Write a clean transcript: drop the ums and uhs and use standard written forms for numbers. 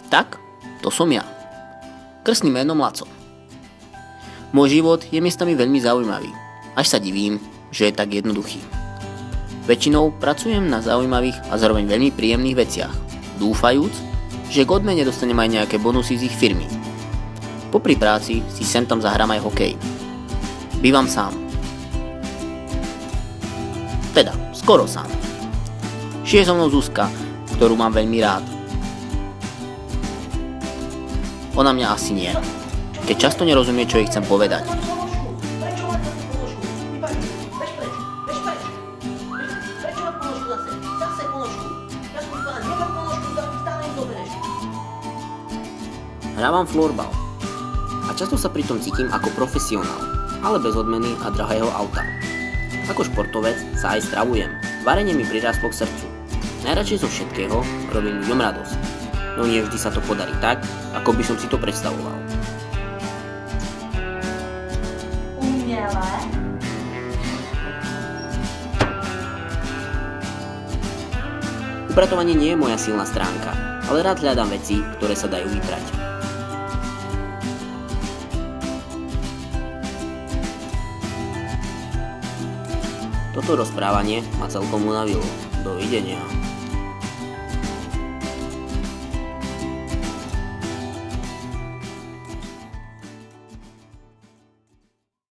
Tak, to som ja. Krstným menom Laco. Môj život je miestami veľmi zaujímavý, až sa divím, že je tak jednoduchý. Väčšinou pracujem na zaujímavých a zároveň veľmi príjemných veciach, dúfajúc, že k odmene dostanem aj nejaké bonusy z ich firmy. Popri práci si sem tam zahrám aj hokej. Bývam sám. Teda, skoro sám. Žije so mnou Zuzka, ktorú mám veľmi rád. Ona mňa asi nie, keď často nerozumie, čo jej chcem povedať. Hrávam florbal a často sa pritom cítim ako profesionál, ale bez odmeny a drahého auta. Ako športovec sa aj stravujem. Varenie mi prirástlo k srdcu. Najradšej zo všetkého robím ľuďom radosť. No nie vždy sa to podarí tak, ako by som si to predstavoval. Uměle. Upratovanie nie je moja silná stránka, ale rád hľadám veci, ktoré sa dajú vyprať. Toto rozprávanie ma celkom unavilo. Dovidenia.